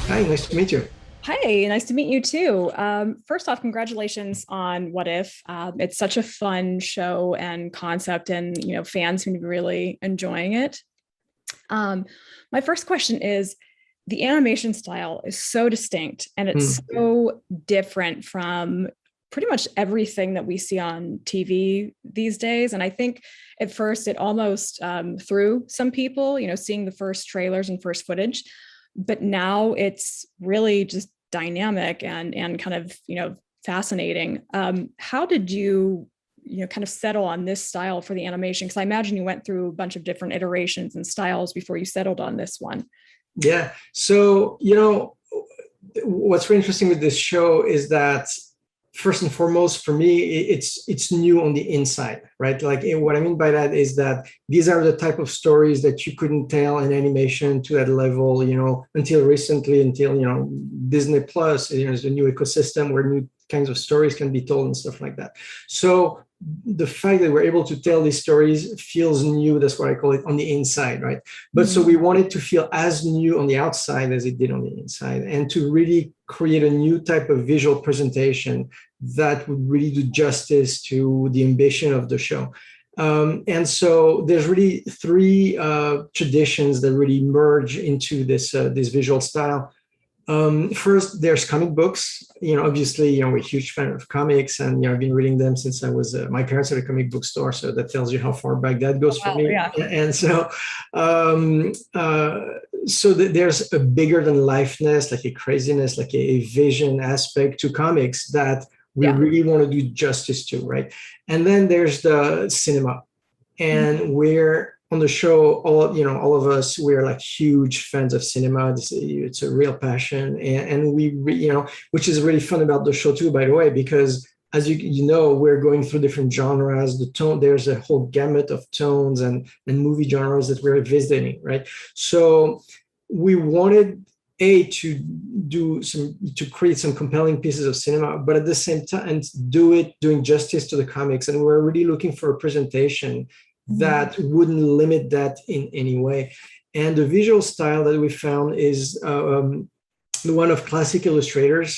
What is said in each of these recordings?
Hi, nice to meet you. Hi, nice to meet you too. First off, congratulations on What If. It's such a fun show and concept, and fans seem to be really enjoying it. Um, my first question is, the animation style is so distinct and it's Hmm. so different from pretty much everything that we see on TV these days. And I think at first it almost threw some people, seeing the first trailers and first footage, but now it's really just dynamic and kind of fascinating. How did you kind of settle on this style for the animation? Because I imagine you went through a bunch of different iterations and styles before you settled on this one. Yeah. So, what's really interesting with this show is that first and foremost, for me, it's new on the inside, right? Like what I mean by that is that these are the type of stories that you couldn't tell in animation to that level, until recently, until Disney Plus, is a new ecosystem where new kinds of stories can be told and stuff like that. So the fact that we're able to tell these stories feels new. That's what I call it on the inside, right? But so Mm-hmm. we wanted to feel as new on the outside as it did on the inside, and to really create a new type of visual presentation that would really do justice to the ambition of the show. And so there's really three traditions that really merge into this visual style. First, there's comic books. Obviously, we're a huge fan of comics, and I've been reading them since I was. My parents had a comic book store, so that tells you how far back that goes for Wow, me. yeah. And so, um, uh, there's a bigger than lifeness, like a craziness, like a vision aspect to comics that we Yeah. really want to do justice to, right? And then there's the cinema, and we're on the show, all of us, we're like huge fans of cinema. It's a real passion, and which is really fun about the show too, by the way, because as we're going through different genres. There's a whole gamut of tones and movie genres that we're visiting, right? So we wanted to create some compelling pieces of cinema, but at the same time, and doing justice to the comics. And we're really looking for a presentation Mhm. that wouldn't limit that in any way. And the visual style that we found is the one of classic illustrators,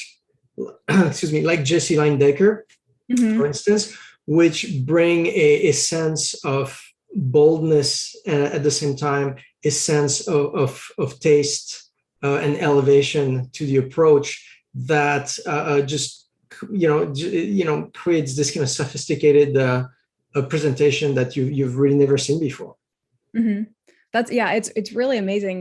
excuse me, like Jesse Linedecker, for Mhm. instance, which bring a sense of boldness and at the same time a sense of taste and elevation to the approach that just creates this kind of sophisticated presentation that you've really never seen before. Mhm. That's yeah, it's really amazing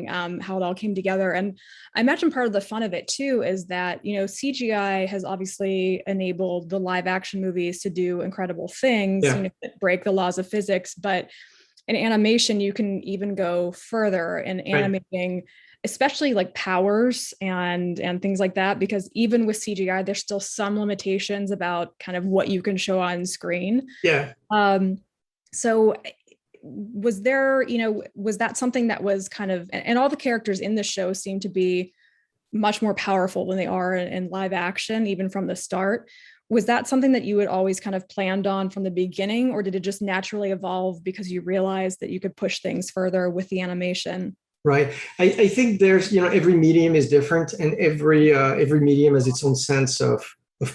how it all came together. And I imagine part of the fun of it too is that, CGI has obviously enabled the live action movies to do incredible things, Yeah, that break the laws of physics, but in animation, you can even go further in right. animating, especially like powers and things like that, because even with CGI, there's still some limitations about kind of what you can show on screen. Yeah. Um, so was there, was that something that was kind of, and all the characters in the show seem to be much more powerful than they are in live action, even from the start. Was that something that you had always kind of planned on from the beginning, or did it just naturally evolve because you realized that you could push things further with the animation? Right. I think there's, every medium is different, and every medium has its own sense of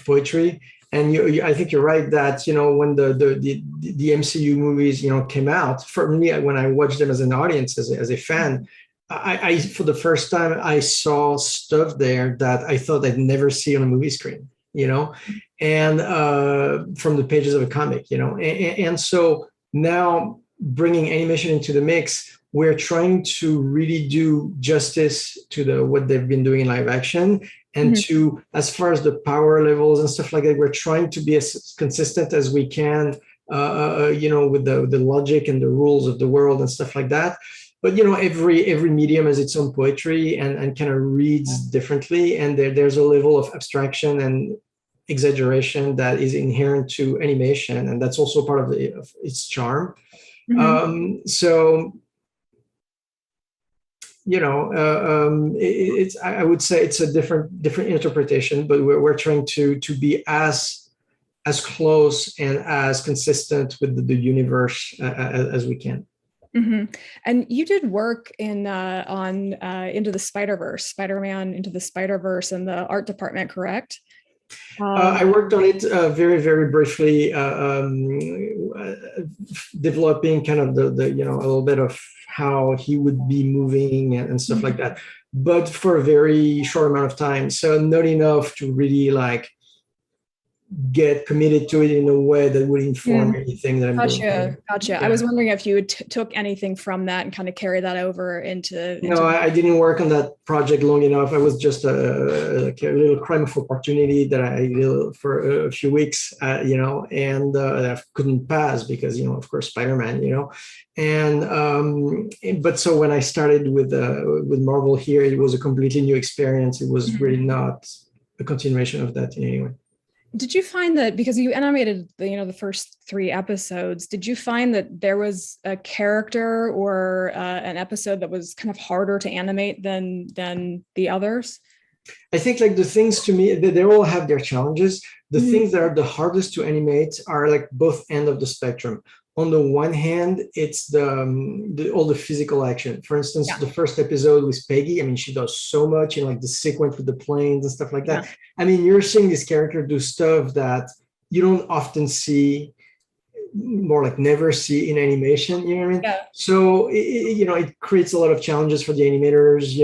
poetry. And I think you're right that, when the MCU movies, came out, for me, when I watched them as an audience, as a fan, I for the first time, I saw stuff there that I thought I'd never see on a movie screen, and from the pages of a comic, and so now bringing animation into the mix, we're trying to really do justice to what they've been doing in live action, and Mhm. to, as far as the power levels and stuff like that, we're trying to be as consistent as we can, with the logic and the rules of the world and stuff like that. But every medium has its own poetry, and kind of reads differently, and there's a level of abstraction and exaggeration that is inherent to animation, and that's also part of its charm. Mhm. So it's, I would say it's a different interpretation, but we're trying to be as close and as consistent with the universe as we can. And you did work in on Into the Spider-Verse, Spider-Man Into the Spider-Verse in the art department, correct? I worked on it very, very briefly, developing kind of the a little bit of how he would be moving and stuff like that, but for a very short amount of time. So not enough to really like get committed to it in a way that would inform anything that I'm doing. Gotcha. Yeah. I was wondering if you took anything from that and kind of carry that over into no, I didn't work on that project long enough. I was just like a little crime of opportunity that I did for a few weeks, and I couldn't pass because, of course, Spider-Man, and but so when I started with Marvel here, it was a completely new experience. It was really not a continuation of that in any way. Did you find that because you animated the first 3 episodes, did you find that there was a character or an episode that was kind of harder to animate than the others? I think like the things to me, they all have their challenges. The things that are the hardest to animate are like both end of the spectrum. On the one hand, it's all the physical action. For instance, the first episode with Peggy, I mean, she does so much in like the sequence with the planes and stuff like that. I mean, you're seeing this character do stuff that you don't often see, more like never see in animation, you know what I mean? Yeah. So, it creates a lot of challenges for the animators,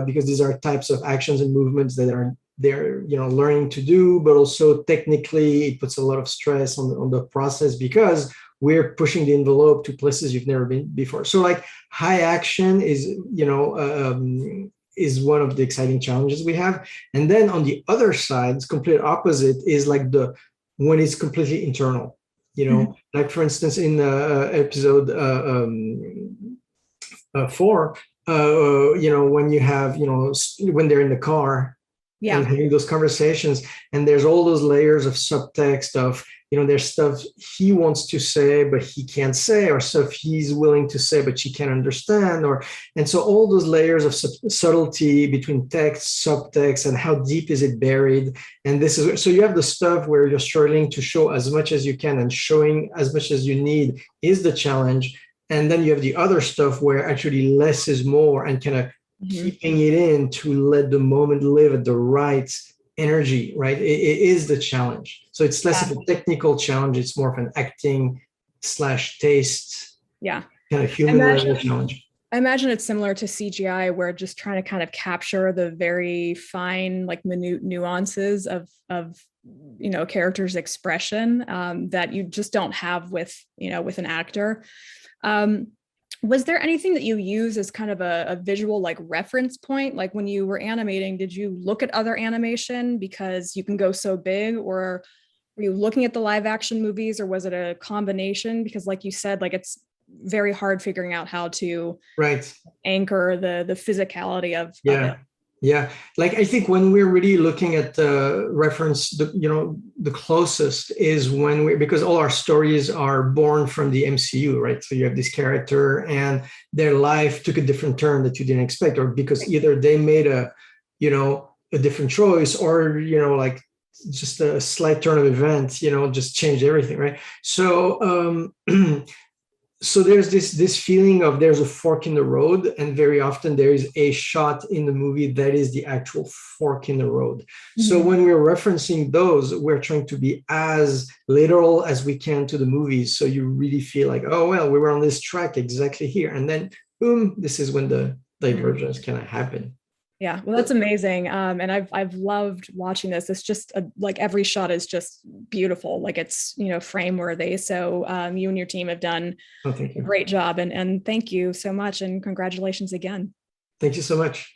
because these are types of actions and movements that they're learning to do, but also technically it puts a lot of stress on the process because we're pushing the envelope to places you've never been before. So like high action is, is one of the exciting challenges we have. And then on the other side, it's complete opposite is like when it's completely internal, like for instance, in episode 4, when you have, when they're in the car and having those conversations, and there's all those layers of subtext of, there's stuff he wants to say, but he can't say, or stuff he's willing to say, but she can't understand. And so all those layers of subtlety between text, subtext, and how deep is it buried. And so you have the stuff where you're struggling to show as much as you can and showing as much as you need is the challenge. And then you have the other stuff where actually less is more and kind of keeping it in to let the moment live at the right energy, right? It is the challenge. So it's less of a technical challenge. It's more of an acting / taste, kind of human level challenge. I imagine it's similar to CGI, where just trying to kind of capture the very fine, like minute nuances of character's expression that you just don't have with an actor. Was there anything that you use as kind of a visual like reference point? Like when you were animating, did you look at other animation because you can go so big, or were you looking at the live action movies, or was it a combination? Because like you said, like it's very hard figuring out how to anchor the physicality of it. Yeah, like I think when we're really looking at the reference, the closest is when because all our stories are born from the MCU, right? So you have this character and their life took a different turn that you didn't expect, or because either they made a different choice, or, like just a slight turn of events, just changed everything, right? So, so there's this feeling of there's a fork in the road, and very often there is a shot in the movie that is the actual fork in the road. So when we're referencing those, we're trying to be as literal as we can to the movies. So you really feel like, oh, well, we were on this track exactly here. And then boom, this is when the divergence kind of happen. Yeah, well, that's amazing. And I've loved watching this. It's just like every shot is just beautiful. Like it's, frame worthy. So you and your team have done a great job, and thank you so much. And congratulations again. Thank you so much.